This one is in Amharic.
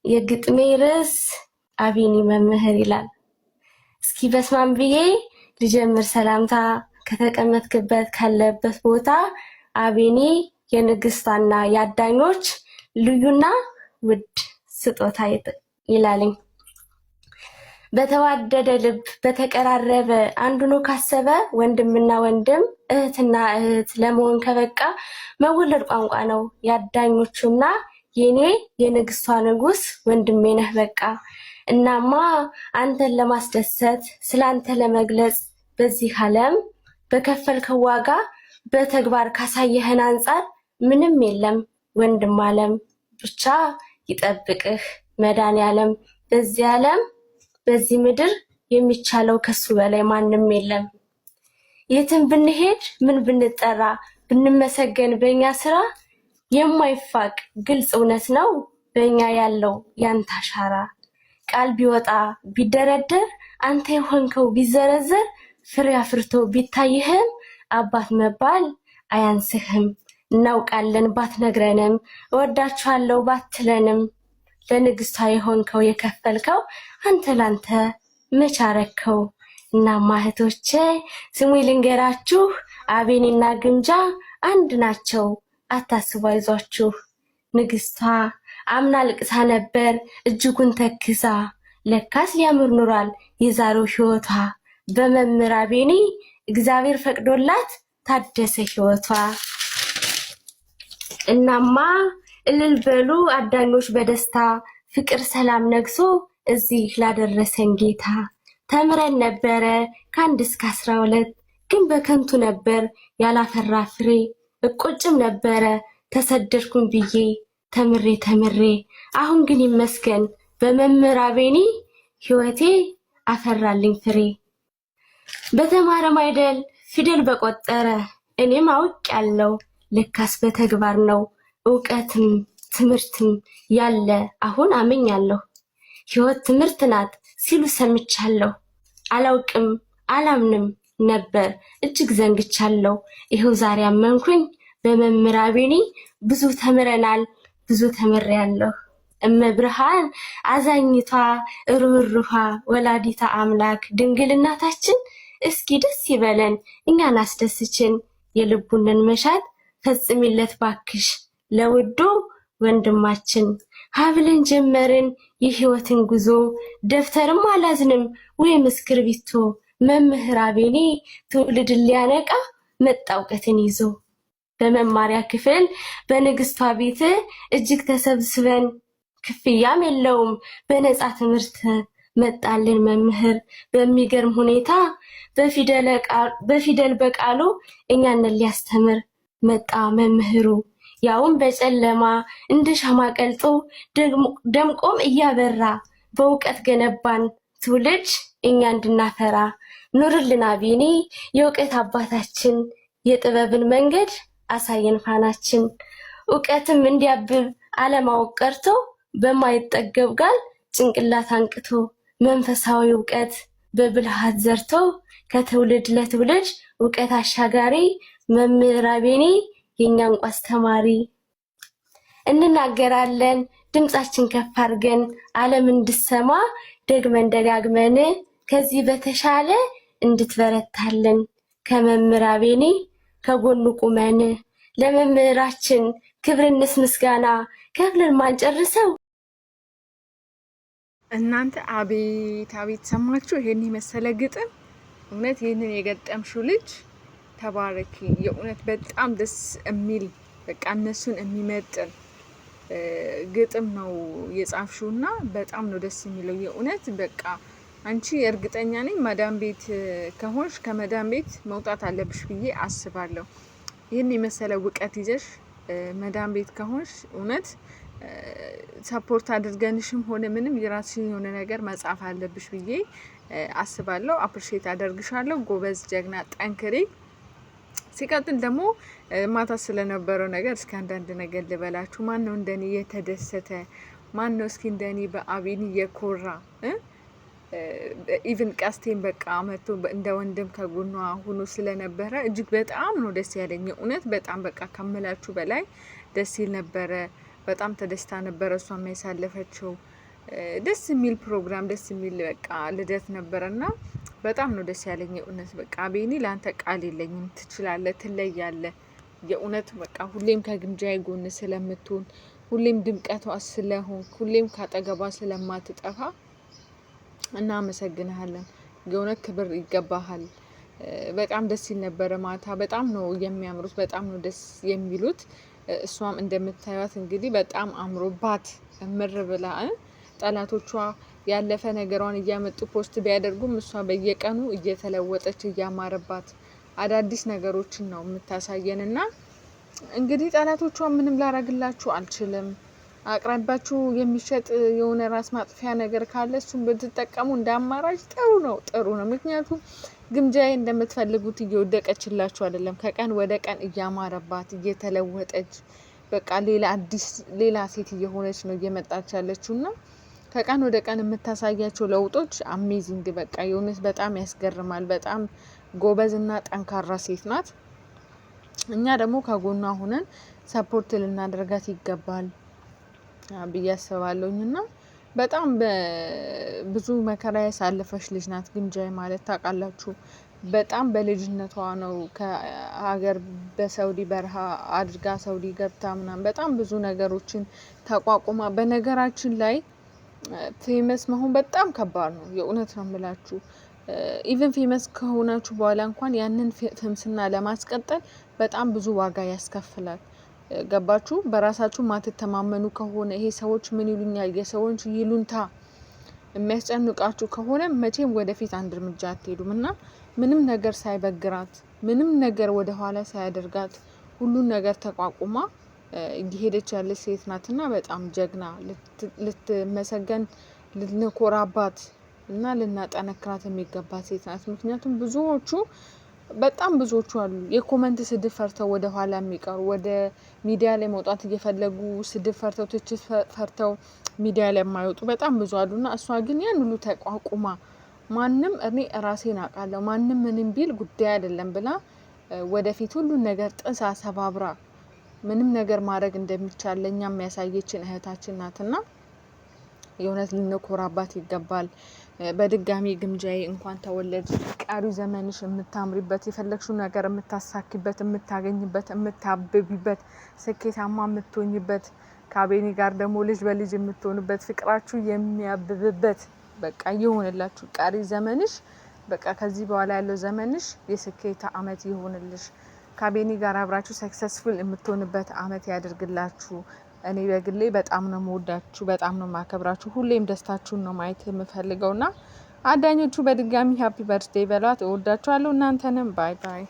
የግጥሜ ርዕስ አቢኒ መምህር ይላል። እስኪ በስማም ብዬ ልጀምር ሰላምታ ከተቀመጥክበት ካለበት ቦታ አቢኒ የንግስቷና የአዳኞች ልዩና ውድ ስጦታ ይላልኝ። በተዋደደ ልብ በተቀራረበ አንዱ ነው ካሰበ ወንድምና ወንድም እህትና እህት ለመሆን ከበቃ መወለድ ቋንቋ ነው ያዳኞቹና የኔ የንግስቷ ንጉስ ወንድሜ ነህ በቃ። እናማ አንተን ለማስደሰት ስላንተ ለመግለጽ በዚህ ዓለም በከፈልከው ዋጋ በተግባር ካሳየህን አንጻር ምንም የለም ወንድም ዓለም ብቻ ይጠብቅህ መድኃኒዓለም። በዚህ ዓለም በዚህ ምድር የሚቻለው ከሱ በላይ ማንም የለም። የትም ብንሄድ ምን ብንጠራ ብንመሰገን በእኛ ስራ የማይፋቅ ግልጽ እውነት ነው በእኛ ያለው ያንተ አሻራ። ቃል ቢወጣ ቢደረደር አንተ የሆንከው ቢዘረዘር ፍሬ አፍርቶ ቢታይህም አባት መባል አያንስህም። እናውቃለን ባትነግረንም እወዳችኋለሁ ባትለንም ለንግስቷ የሆንከው የከፈልከው አንተ ላንተ መች አረከው። እናማ እህቶቼ ስሙ ልንገራችሁ አቢኒና ግምጃ አንድ ናቸው አታስቡ አይዟችሁ። ንግስቷ አምና ልቅሳ ነበር እጅጉን ተክዛ ለካስ ሊያምር ኑሯል የዛሬው ህይወቷ። በመምህር አቢኒ እግዚአብሔር ፈቅዶላት ታደሰ ህይወቷ። እናማ እልል በሉ አዳኞች በደስታ ፍቅር ሰላም ነግሶ እዚህ ላደረሰን ጌታ። ተምረን ነበረ ከ1 እስከ 12 ግን በከንቱ ነበር ያላፈራ ፍሬ። እቆጭም ነበረ ተሰደድኩኝ ብዬ ተምሬ አሁን ግን ይመስገን በመምህር አቢኒ ህይወቴ አፈራልኝ ፍሬ። በተማረም አይደል ፊደል በቆጠረ እኔም አውቄያለሁ ለካስ በተግባር ነው ዕውቀትም ትምህርትም ያለ አሁን አምኛለሁ። ህይወት ትምህርት ናት ሲሉ ሰምቻለሁ። አላውቅም አላምንም ነበር እጅግ ዘንግቻለሁ። ይኸው ዛሬ አመንኩኝ በመምህር አቢኒ ብዙ ተምረናል ብዙ ተምሬያለሁ። እመብርሃን አዛኝቷ ሩህሩሃ ወላዲታ አምላክ ድንግል እናታችን እስኪ ደስ ይበለን እኛን አስደስችን። የልቡንን መሻት ፈጽሚለት ባክሽ ለውዱ ወንድማችን። ሀብልን ጀመርን የህይወትን ጉዞ ደብተርም አላዝንም ወይም እስክርቢቶ። መምህር አቢኒ ትውልድን ሊያነቃ መጣ እውቀትን ይዞ። በመማሪያ ክፍል በንግስቷ ቤት እጅግ ተሰብስበን ክፍያም የለውም በነፃ ትምህርት መጣልን መምህር። በሚገርም ሁኔታ በፊደል በቃሉ እኛን ሊያስተምር መጣ መምህሩ። ያውም በጨለማ እንደ ሻማ ቀልጦ ደምቆም እያበራ በእውቀት ገነባን ትውልድ እኛ እንድናፈራ። ኑርልን አቢኒ የእውቀት አባታችን የጥበብን መንገድ አሳየን ፋናችን። እውቀትም እንዲያብብ አለማወቅ ቀርቶ በማይጠገብ ቃል ጭንቅላት አንቅቶ መንፈሳዊ እውቀት በብልሃት ዘርቶ ከትውልድ ለትውልድ እውቀት አሻጋሪ መምህር አቢኒ የኛን ቋስ ተማሪ። እንናገራለን ድምጻችን ከፍ አድርገን ዓለም እንድሰማ ደግመን ደጋግመን ከዚህ በተሻለ እንድትበረታልን ከመምህር አቢኒ ከጎኑ ቁመን። ለመምህራችን ክብርንስ ምስጋና ከፍለን ማንጨርሰው። እናንተ አቤት አቤት ሰማችሁ ይሄን የመሰለ ግጥም። እውነት ይሄንን የገጠምሽው ልጅ ተባረኪ። የእውነት በጣም ደስ የሚል በቃ እነሱን የሚመጥን ግጥም ነው የጻፍሽውና በጣም ነው ደስ የሚለው። የእውነት በቃ አንቺ እርግጠኛ ነኝ መዳም ቤት ከሆንሽ ከመዳም ቤት መውጣት አለብሽ ብዬ አስባለሁ። ይህን የመሰለ እውቀት ይዘሽ መዳም ቤት ከሆንሽ እውነት ሰፖርት አድርገንሽም ሆነ ምንም የራስሽን የሆነ ነገር መጻፍ አለብሽ ብዬ አስባለሁ። አፕሪሼት አደርግሻለሁ። ጎበዝ፣ ጀግና፣ ጠንክሪ። ሲቀጥል ደግሞ ማታ ስለነበረው ነገር እስኪ አንዳንድ ነገር ልበላችሁ። ማን ነው እንደኔ የተደሰተ? ማን ነው እስኪ እንደኔ በአቢኒ የኮራ? ኢቭን ቀስቴን በቃ መጥቶ እንደ ወንድም ከጎኗ ሆኖ ስለነበረ እጅግ በጣም ነው ደስ ያለኝ። እውነት በጣም በቃ ከመላችሁ በላይ ደስ ይል ነበረ። በጣም ተደስታ ነበረ እሷ የሚያሳለፈችው። ደስ የሚል ፕሮግራም ደስ የሚል በቃ ልደት ነበረና በጣም ነው ደስ ያለኝ የእውነት በቃ ቤኒ ለአንተ ቃል የለኝም። ትችላለህ፣ ትለያለህ የእውነት በቃ ሁሌም ከግምጃዬ ጎን ስለምትሆን ሁሌም ድምቀቷ ስለሆን ሁሌም ካጠገቧ ስለማትጠፋ እናመሰግንሃለን። የእውነት ክብር ይገባሃል። በጣም ደስ ይል ነበረ ማታ። በጣም ነው የሚያምሩት፣ በጣም ነው ደስ የሚሉት። እሷም እንደምታዩት እንግዲህ በጣም አምሮባት እምር ብላ ጠላቶቿ ያለፈ ነገሯን እያመጡ ፖስት ቢያደርጉም እሷ በየቀኑ እየተለወጠች እያማረባት አዳዲስ ነገሮችን ነው የምታሳየን እና እንግዲህ ጠላቶቿ ምንም ላረግላችሁ አልችልም። አቅራቢያችሁ የሚሸጥ የሆነ ራስ ማጥፊያ ነገር ካለ እሱን ብትጠቀሙ እንደ አማራጭ ጥሩ ነው። ምክንያቱም ግምጃዬ እንደምትፈልጉት እየወደቀችላችሁ አይደለም። ከቀን ወደ ቀን እያማረባት እየተለወጠች በቃ ሌላ ሴት እየሆነች ነው እየመጣች ያለችው እና ከቀን ወደ ቀን የምታሳያቸው ለውጦች አሜዚንግ በቃ የእውነት በጣም ያስገርማል። በጣም ጎበዝ እና ጠንካራ ሴት ናት። እኛ ደግሞ ከጎኗ ሆነን ሰፖርት ልናደርጋት ይገባል ብዬ አስባለሁኝ እና በጣም ብዙ መከራ ያሳለፈች ልጅ ናት ግምጃዬ ማለት ታውቃላችሁ። በጣም በልጅነቷ ነው ከሀገር በሳውዲ በረሃ አድርጋ ሳውዲ ገብታ ምናምን በጣም ብዙ ነገሮችን ተቋቁማ። በነገራችን ላይ ፌመስ መሆን በጣም ከባድ ነው። የእውነት ነው የምላችሁ። ኢቨን ፌመስ ከሆናችሁ በኋላ እንኳን ያንን ፍምስና ለማስቀጠል በጣም ብዙ ዋጋ ያስከፍላል። ገባችሁ? በራሳችሁ ማትተማመኑ ከሆነ ይሄ ሰዎች ምን ይሉኛል፣ የሰዎች ይሉንታ የሚያስጨንቃችሁ ከሆነ መቼም ወደፊት አንድ እርምጃ አትሄዱም እና ምንም ነገር ሳይበግራት ምንም ነገር ወደ ኋላ ሳያደርጋት ሁሉን ነገር ተቋቁማ እየሄደች ያለች ሴት ናትና በጣም ጀግና፣ ልትመሰገን፣ ልንኮራባት እና ልናጠነክራት የሚገባት ሴት ናት። ምክንያቱም በጣም ብዙዎቹ አሉ የኮመንት ስድብ ፈርተው ወደ ኋላ የሚቀሩ ወደ ሚዲያ ላይ መውጣት እየፈለጉ ስድብ ፈርተው ትችት ፈርተው ሚዲያ ላይ የማይወጡ በጣም ብዙ አሉና እሷ ግን ያን ሁሉ ተቋቁማ እኔ ራሴን አውቃለሁ ማንም ምንም ቢል ጉዳይ አይደለም ብላ ወደፊት ሁሉን ነገር ጥሳ ሰባብራ ምንም ነገር ማድረግ እንደሚቻል ለኛ የሚያሳየችን እህታችን ናትና የእውነት ልንኮራባት ይገባል። በድጋሚ ግምጃዬ እንኳን ተወለድሽ። ቀሪው ዘመንሽ የምታምሪበት፣ የፈለግሽው ነገር የምታሳኪበት፣ የምታገኝበት፣ የምታብቢበት፣ ስኬታማ የምትሆኝበት፣ ከአቤኒ ጋር ደግሞ ልጅ በልጅ የምትሆኑበት፣ ፍቅራችሁ የሚያብብበት በቃ ይሆንላችሁ ቀሪ ዘመንሽ። በቃ ከዚህ በኋላ ያለው ዘመንሽ የስኬት አመት ይሆንልሽ። ከአቤኒ ጋር አብራችሁ ሰክሰስፉል የምትሆንበት አመት ያደርግላችሁ። እኔ በግሌ በጣም ነው የምወዳችሁ፣ በጣም ነው የማከብራችሁ። ሁሌም ደስታችሁን ነው ማየት የምፈልገውና አዳኞቹ በድጋሚ ሃፒ በርዝዴይ በሏት። እወዳችኋለሁ። እናንተንም ባይ ባይ።